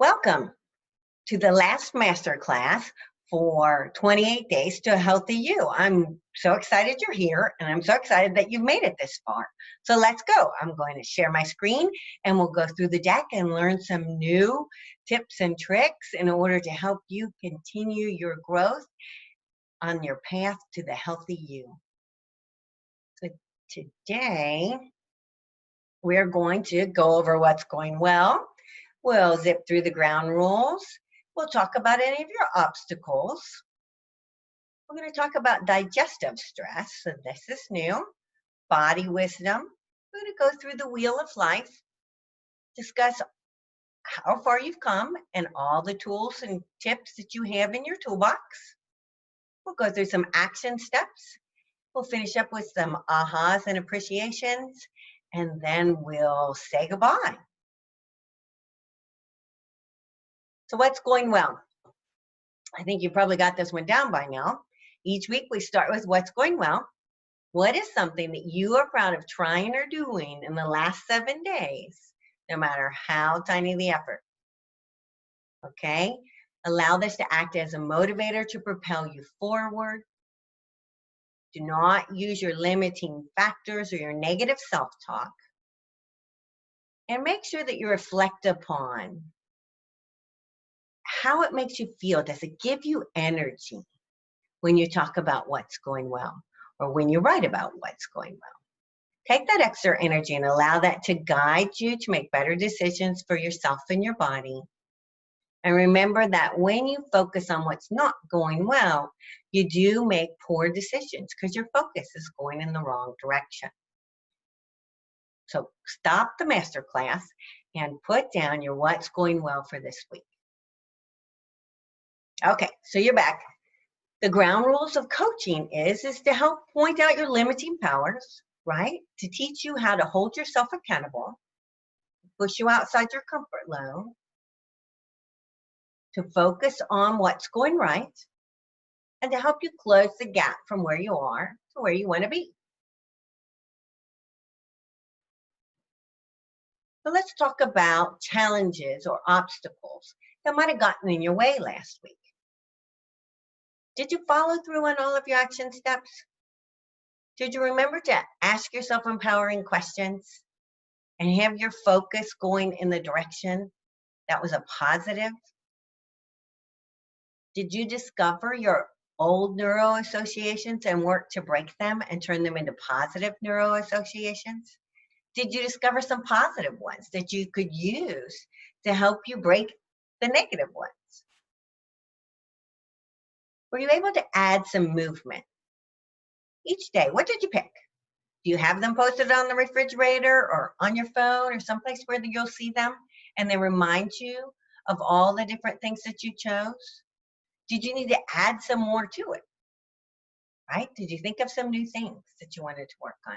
Welcome to the last masterclass for 28 Days to a Healthy You. I'm so excited you're here, and I'm so excited that you've made it this far. So let's go. I'm going to share my screen, and we'll go through the deck and learn some new tips and tricks in order to help you continue your growth on your path to the healthy you. So today, we're going to go over what's going well. We'll zip through the ground rules. We'll talk about any of your obstacles. We're going to talk about digestive stress. So this is new. Body wisdom. We're going to go through the wheel of life, discuss how far you've come and all the tools and tips that you have in your toolbox. We'll go through some action steps. We'll finish up with some ahas and appreciations, and then we'll say goodbye. So what's going well? I think you probably got this one down by now. Each week we start with what's going well. What is something that you are proud of trying or doing in the last 7 days, no matter how tiny the effort? Okay? Allow this to act as a motivator to propel you forward. Do not use your limiting factors or your negative self-talk. And make sure that you reflect upon how it makes you feel. Does it give you energy when you talk about what's going well or when you write about what's going well? Take that extra energy and allow that to guide you to make better decisions for yourself and your body. And remember that when you focus on what's not going well, you do make poor decisions because your focus is going in the wrong direction. So stop the masterclass and put down your what's going well for this week. Okay, so you're back. The ground rules of coaching is to help point out your limiting powers, right? To teach you how to hold yourself accountable, push you outside your comfort zone, to focus on what's going right, and to help you close the gap from where you are to where you want to be. So let's talk about challenges or obstacles that might have gotten in your way last week. Did you follow through on all of your action steps? Did you remember to ask yourself empowering questions and have your focus going in the direction that was a positive? Did you discover your old neuro-associations and work to break them and turn them into positive neuro-associations? Did you discover some positive ones that you could use to help you break the negative ones? Were you able to add some movement each day? What did you pick? Do you have them posted on the refrigerator or on your phone or someplace where you'll see them and they remind you of all the different things that you chose? Did you need to add some more to it? Right? Did you think of some new things that you wanted to work on?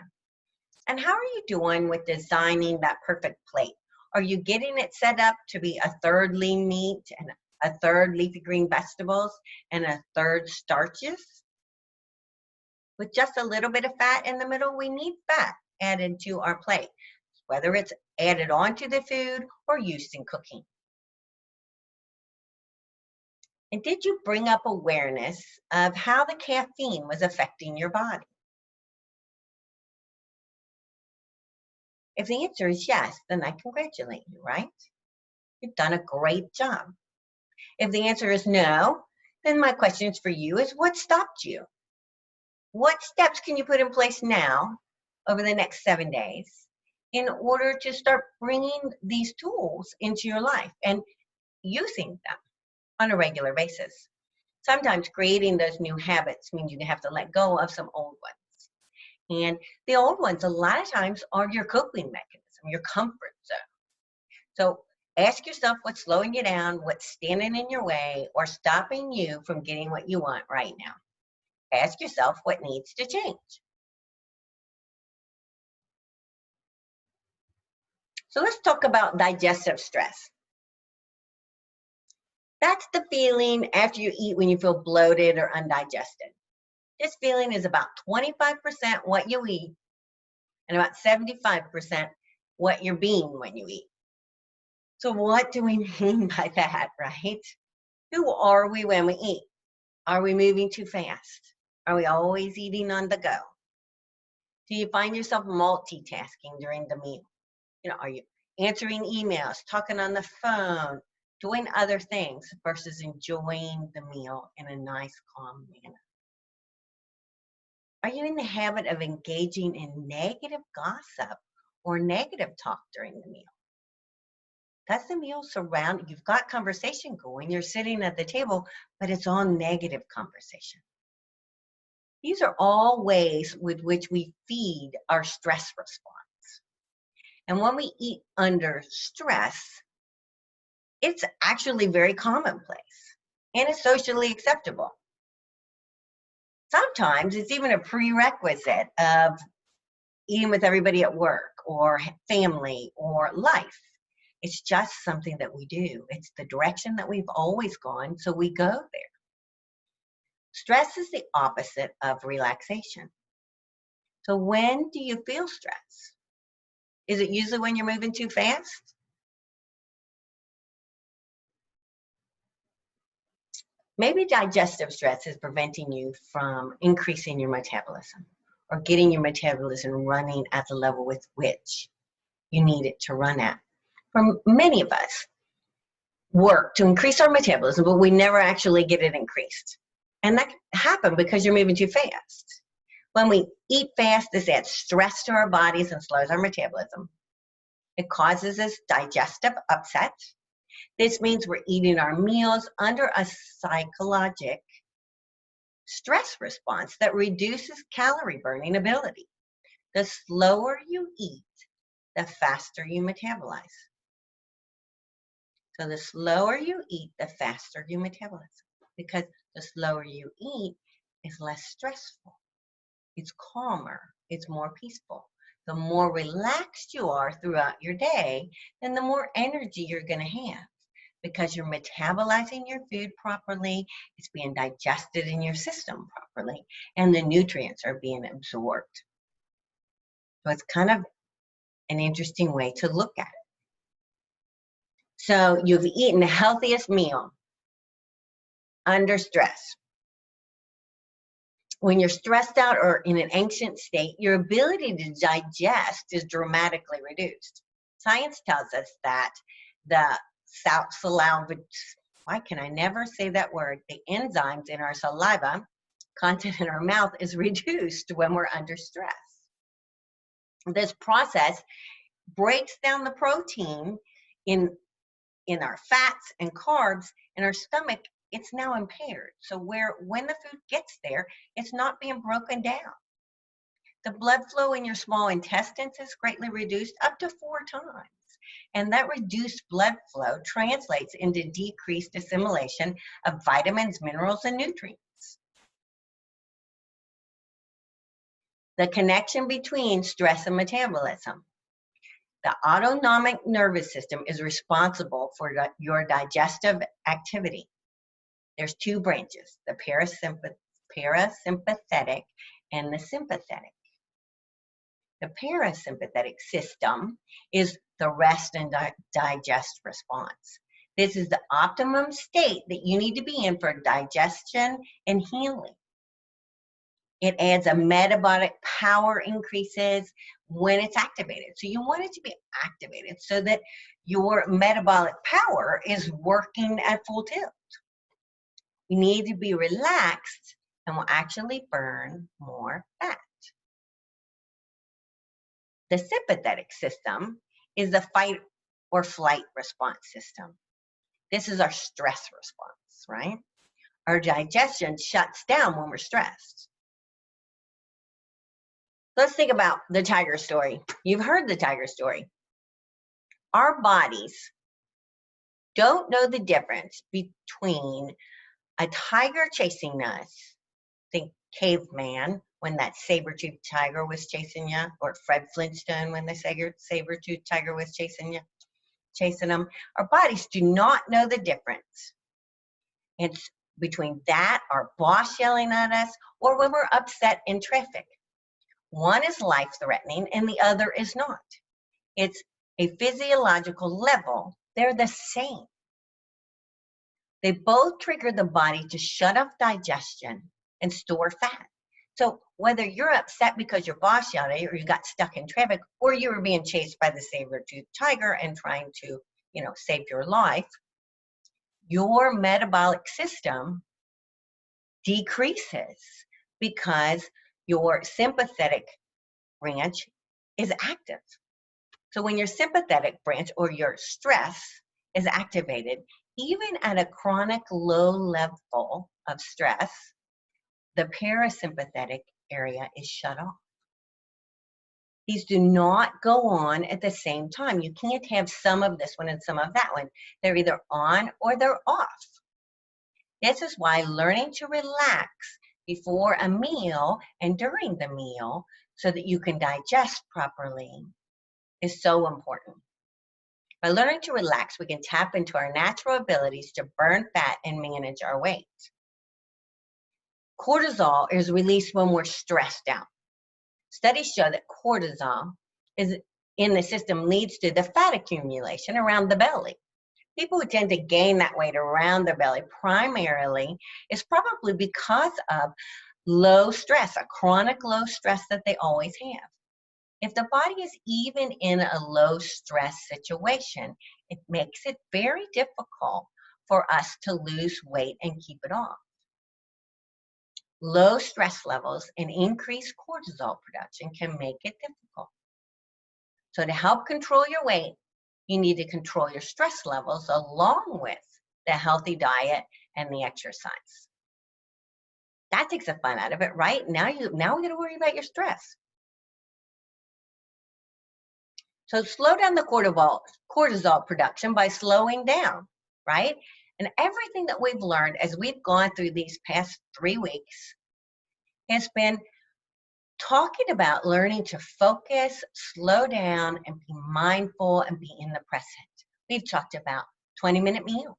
And how are you doing with designing that perfect plate? Are you getting it set up to be a third lean meat and a third leafy green vegetables and a third starches? With just a little bit of fat in the middle, we need fat added to our plate, whether it's added onto the food or used in cooking. And did you bring up awareness of how the caffeine was affecting your body? If the answer is yes, then I congratulate you, right? You've done a great job. If the answer is no, then my question for you is what stopped you? What steps can you put in place now over the next 7 days in order to start bringing these tools into your life and using them on a regular basis? Sometimes creating those new habits means you have to let go of some old ones. And the old ones, a lot of times, are your coping mechanism, your comfort zone. So ask yourself what's slowing you down, what's standing in your way, or stopping you from getting what you want right now. Ask yourself what needs to change. So let's talk about digestive stress. That's the feeling after you eat when you feel bloated or undigested. This feeling is about 25% what you eat and about 75% what you're being when you eat. So what do we mean by that, right? Who are we when we eat? Are we moving too fast? Are we always eating on the go? Do you find yourself multitasking during the meal? Are you answering emails, talking on the phone, doing other things versus enjoying the meal in a nice, calm manner? Are you in the habit of engaging in negative gossip or negative talk during the meal? Does the meal surround, you've got conversation going, you're sitting at the table, but it's all negative conversation. These are all ways with which we feed our stress response. And when we eat under stress, it's actually very commonplace and it's socially acceptable. Sometimes it's even a prerequisite of eating with everybody at work or family or life. It's just something that we do. It's the direction that we've always gone, so we go there. Stress is the opposite of relaxation. So when do you feel stress? Is it usually when you're moving too fast? Maybe digestive stress is preventing you from increasing your metabolism or getting your metabolism running at the level with which you need it to run at. For many of us, work to increase our metabolism, but we never actually get it increased. And that can happen because you're moving too fast. When we eat fast, this adds stress to our bodies and slows our metabolism. It causes us digestive upset. This means we're eating our meals under a psychological stress response that reduces calorie burning ability. The slower you eat, the faster you metabolize. So the slower you eat, the faster you metabolize. Because the slower you eat is less stressful. It's calmer. It's more peaceful. The more relaxed you are throughout your day, then the more energy you're going to have because you're metabolizing your food properly, it's being digested in your system properly, and the nutrients are being absorbed. So it's kind of an interesting way to look at it. So you've eaten the healthiest meal under stress. When you're stressed out or in an anxious state, your ability to digest is dramatically reduced. Science tells us that the saliva, why can I never say that word? The enzymes in our saliva, content in our mouth, is reduced when we're under stress. This process breaks down the protein in our fats and carbs in our stomach. It's now impaired. So when the food gets there, it's not being broken down. The blood flow in your small intestines is greatly reduced up to 4 times. And that reduced blood flow translates into decreased assimilation of vitamins, minerals, and nutrients. The connection between stress and metabolism. The autonomic nervous system is responsible for your digestive activity. There's 2 branches, the parasympathetic and the sympathetic. The parasympathetic system is the rest and digest response. This is the optimum state that you need to be in for digestion and healing. It adds a metabolic power increases when it's activated. So you want it to be activated so that your metabolic power is working at full tilt. You need to be relaxed and will actually burn more fat. The sympathetic system is the fight or flight response system. This is our stress response, right? Our digestion shuts down when we're stressed. Let's think about the tiger story. You've heard the tiger story. Our bodies don't know the difference between a tiger chasing us, think caveman, when that saber-toothed tiger was chasing you, or Fred Flintstone when the saber-toothed tiger was chasing them. Our bodies do not know the difference. It's between that, our boss yelling at us, or when we're upset in traffic. One is life-threatening and the other is not. It's a physiological level They're the same. They both trigger the body to shut off digestion and store fat. So whether you're upset because your boss yelled at you, or you got stuck in traffic, or you were being chased by the saber-toothed tiger and trying to, save your life, your metabolic system decreases because your sympathetic branch is active. So when your sympathetic branch or your stress is activated, even at a chronic low level of stress, the parasympathetic area is shut off. These do not go on at the same time. You can't have some of this one and some of that one. They're either on or they're off. This is why learning to relax before a meal and during the meal so that you can digest properly is so important. By learning to relax, we can tap into our natural abilities to burn fat and manage our weight. Cortisol is released when we're stressed out. Studies show that cortisol is in the system leads to the fat accumulation around the belly. People who tend to gain that weight around their belly primarily is probably because of low stress, a chronic low stress that they always have. If the body is even in a low stress situation, it makes it very difficult for us to lose weight and keep it off. Low stress levels and increased cortisol production can make it difficult. So to help control your weight, you need to control your stress levels along with the healthy diet and the exercise. That takes the fun out of it, right? Now we got to worry about your stress. So slow down the cortisol production by slowing down, right? And everything that we've learned as we've gone through these past 3 weeks has been talking about learning to focus, slow down, and be mindful and be in the present. We've talked about 20-minute meals,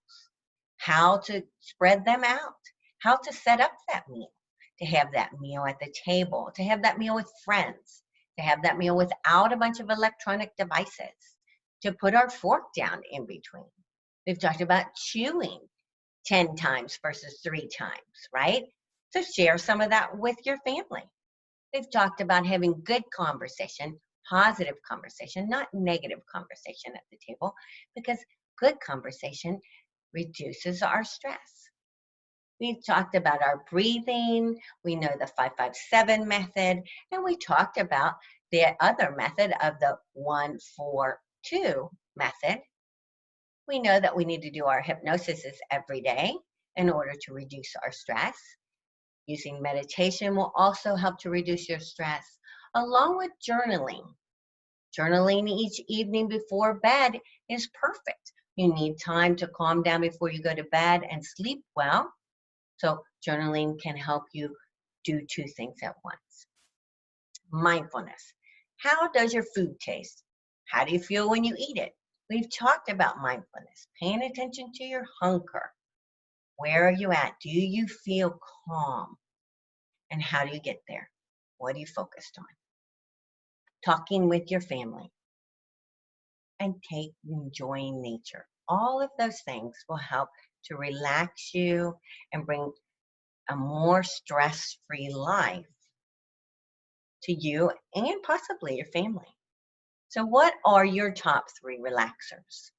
how to spread them out, how to set up that meal, to have that meal at the table, to have that meal with friends, to have that meal without a bunch of electronic devices, to put our fork down in between. We've talked about chewing 10 times versus 3 times, right? So share some of that with your family. We've talked about having good conversation, positive conversation, not negative conversation at the table, because good conversation reduces our stress. We've talked about our breathing. We know the 5-5-7 method, and we talked about the other method of the 1-4-2 method. We know that we need to do our hypnosis every day in order to reduce our stress. Using meditation will also help to reduce your stress, along with journaling. Journaling each evening before bed is perfect. You need time to calm down before you go to bed and sleep well. So journaling can help you do 2 things at once. Mindfulness. How does your food taste? How do you feel when you eat it? We've talked about mindfulness, paying attention to your hunger. Where are you at? Do you feel calm? And how do you get there? What are you focused on? Talking with your family. And enjoying nature. All of those things will help to relax you and bring a more stress-free life to you and possibly your family. So what are your top 3 relaxers?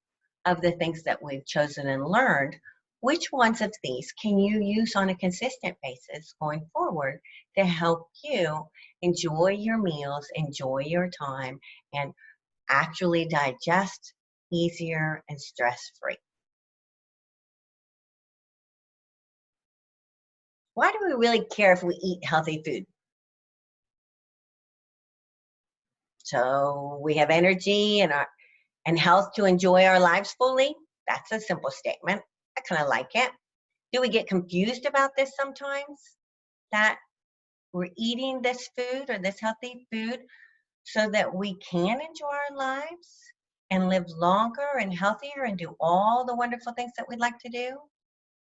Of the things that we've chosen and learned, which ones of these can you use on a consistent basis going forward to help you enjoy your meals, enjoy your time, and actually digest easier and stress-free? Why do we really care if we eat healthy food? So we have energy and health to enjoy our lives fully? That's a simple statement. I kind of like it. Do we get confused about this sometimes? That we're eating this food or this healthy food so that we can enjoy our lives and live longer and healthier and do all the wonderful things that we'd like to do?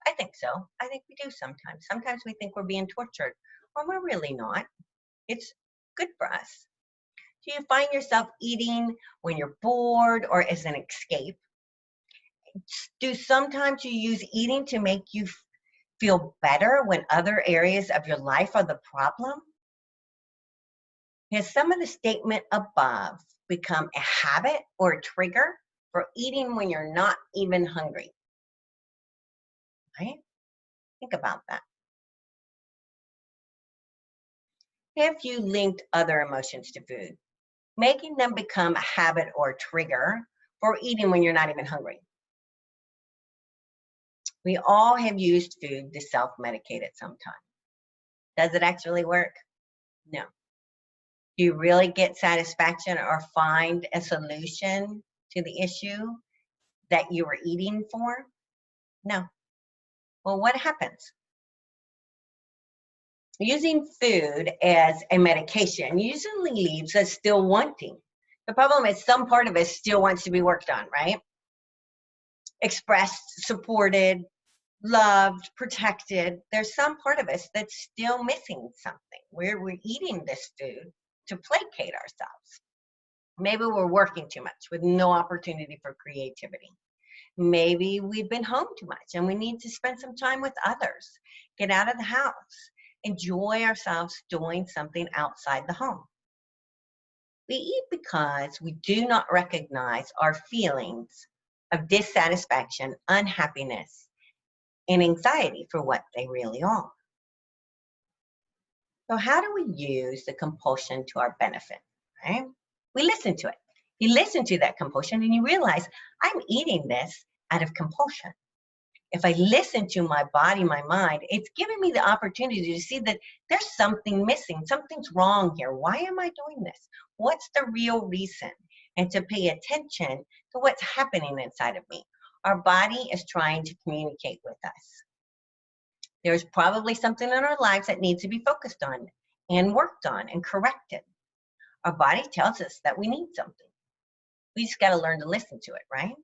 I think so. I think we do sometimes. Sometimes we think we're being tortured, or we're really not. It's good for us. Do you find yourself eating when you're bored or as an escape? Do sometimes you use eating to make you feel better when other areas of your life are the problem? Has some of the statement above become a habit or a trigger for eating when you're not even hungry? Right? Think about that. If you linked other emotions to food, making them become a habit or a trigger for eating when you're not even hungry. We all have used food to self-medicate at some time. Does it actually work? No. Do you really get satisfaction or find a solution to the issue that you were eating for? No. Well, what happens? Using food as a medication usually leaves us still wanting. The problem is some part of us still wants to be worked on, right? Expressed, supported, loved, protected. There's some part of us that's still missing something. We're eating this food to placate ourselves. Maybe we're working too much with no opportunity for creativity. Maybe we've been home too much and we need to spend some time with others, get out of the house, enjoy ourselves doing something outside the home. We eat because we do not recognize our feelings of dissatisfaction, unhappiness, and anxiety for what they really are. So how do we use the compulsion to our benefit, right? We listen to it. You listen to that compulsion and you realize, I'm eating this out of compulsion. If I listen to my body, my mind, it's giving me the opportunity to see that there's something missing, something's wrong here. Why am I doing this? What's the real reason? And to pay attention to what's happening inside of me. Our body is trying to communicate with us. There's probably something in our lives that needs to be focused on and worked on and corrected. Our body tells us that we need something. We just got to learn to listen to it, right?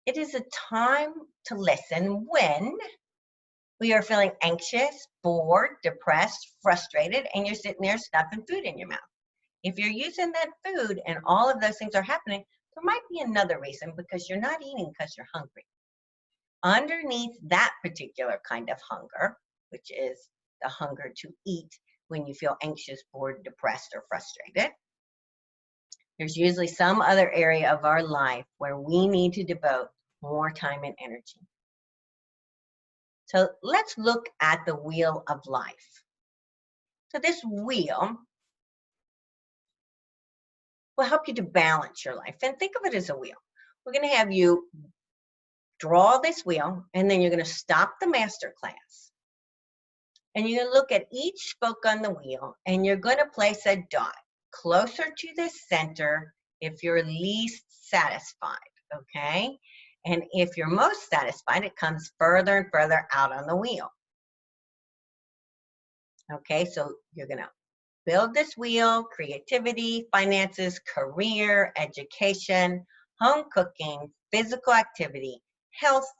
It is a time to listen when we are feeling anxious, bored, depressed, frustrated, and you're sitting there stuffing food in your mouth. If you're using that food and all of those things are happening, there might be another reason because you're not eating because you're hungry. Underneath that particular kind of hunger, which is the hunger to eat when you feel anxious, bored, depressed, or frustrated, there's usually some other area of our life where we need to devote more time and energy. So let's look at the wheel of life. So this wheel will help you to balance your life. And think of it as a wheel. We're going to have you draw this wheel, and then you're going to stop the masterclass. And you're going to look at each spoke on the wheel, and you're going to place a dot closer to the center if you're least satisfied, okay? And if you're most satisfied, it comes further and further out on the wheel. Okay, so you're going to build this wheel: creativity, finances, career, education, home cooking, physical activity, health,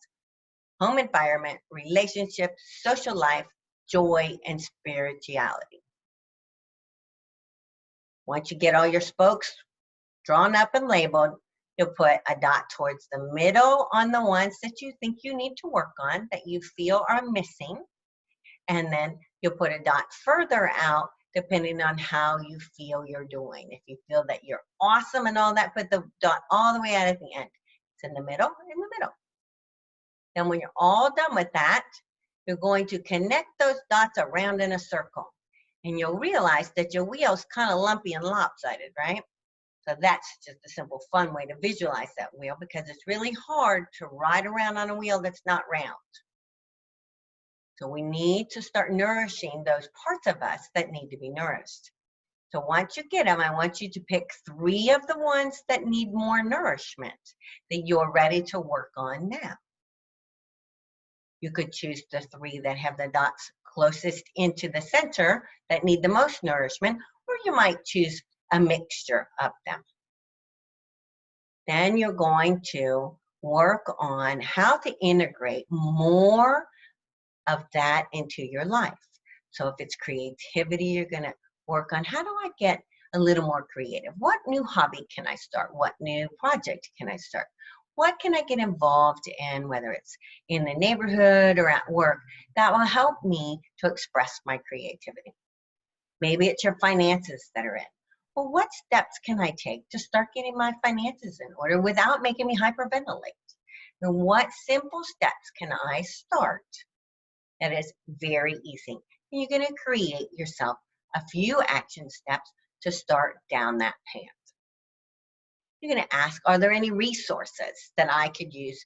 home environment, relationships, social life, joy, and spirituality. Once you get all your spokes drawn up and labeled, you'll put a dot towards the middle on the ones that you think you need to work on, that you feel are missing. And then you'll put a dot further out depending on how you feel you're doing. If you feel that you're awesome and all that, put the dot all the way out at the end. It's in the middle, in the middle. Then when you're all done with that, you're going to connect those dots around in a circle. And you'll realize that your wheel's kind of lumpy and lopsided, right? So that's just a simple, fun way to visualize that wheel, because it's really hard to ride around on a wheel that's not round. So we need to start nourishing those parts of us that need to be nourished. So once you get them, I want you to pick 3 of the ones that need more nourishment that you're ready to work on now. You could choose the 3 that have the dots closest into the center that need the most nourishment, or you might choose a mixture of them. Then you're going to work on how to integrate more of that into your life. So if it's creativity, you're going to work on, how do I get a little more creative? What new hobby can I start? What new project can I start? What can I get involved in, whether it's in the neighborhood or at work, that will help me to express my creativity? Maybe it's your finances that are in. Well, what steps can I take to start getting my finances in order without making me hyperventilate? And what simple steps can I start that is very easy? And you're going to create yourself a few action steps to start down that path. You're going to ask, are there any resources that I could use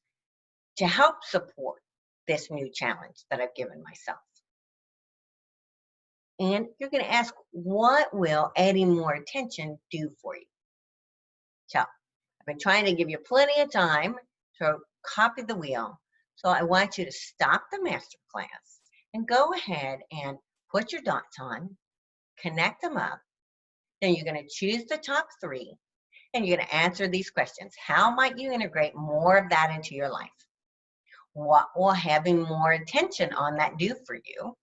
to help support this new challenge that I've given myself? And you're going to ask, what will adding more attention do for you? So I've been trying to give you plenty of time to copy the wheel. So I want you to stop the masterclass and go ahead and put your dots on, connect them up. Then you're going to choose the top 3 and you're going to answer these questions. How might you integrate more of that into your life? What will having more attention on that do for you?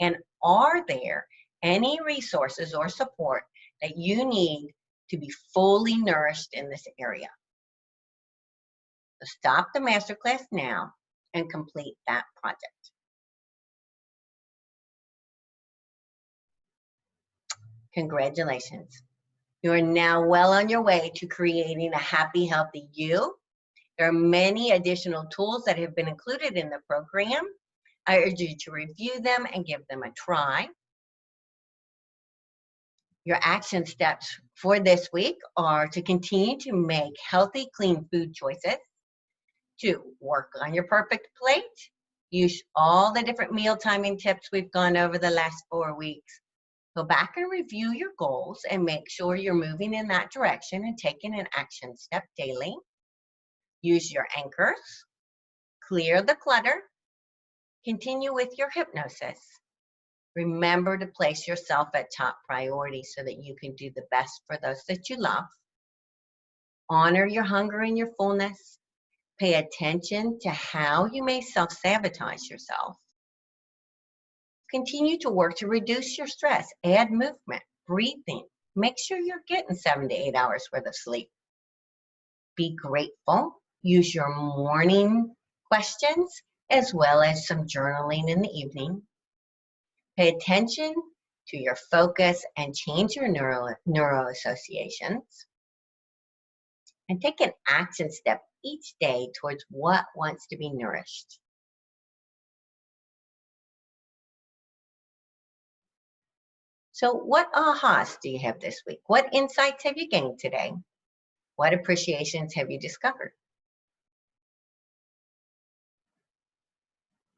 And are there any resources or support that you need to be fully nourished in this area? So stop the masterclass now and complete that project. Congratulations. You are now well on your way to creating a happy, healthy you. There are many additional tools that have been included in the program. I urge you to review them and give them a try. Your action steps for this week are to continue to make healthy, clean food choices, to work on your perfect plate, use all the different meal timing tips we've gone over the last 4 weeks. Go back and review your goals and make sure you're moving in that direction and taking an action step daily. Use your anchors, clear the clutter, continue with your hypnosis. Remember to place yourself at top priority so that you can do the best for those that you love. Honor your hunger and your fullness. Pay attention to how you may self-sabotage yourself. Continue to work to reduce your stress. Add movement, breathing. Make sure you're getting 7 to 8 hours worth of sleep. Be grateful. Use your morning questions as well as some journaling in the evening. Pay attention to your focus and change your neuro-associations. And take an action step each day towards what wants to be nourished. So what ahas do you have this week? What insights have you gained today? What appreciations have you discovered?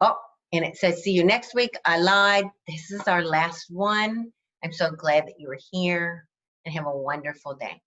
Oh, and it says, see you next week. I lied. This is our last one. I'm so glad that you were here, and have a wonderful day.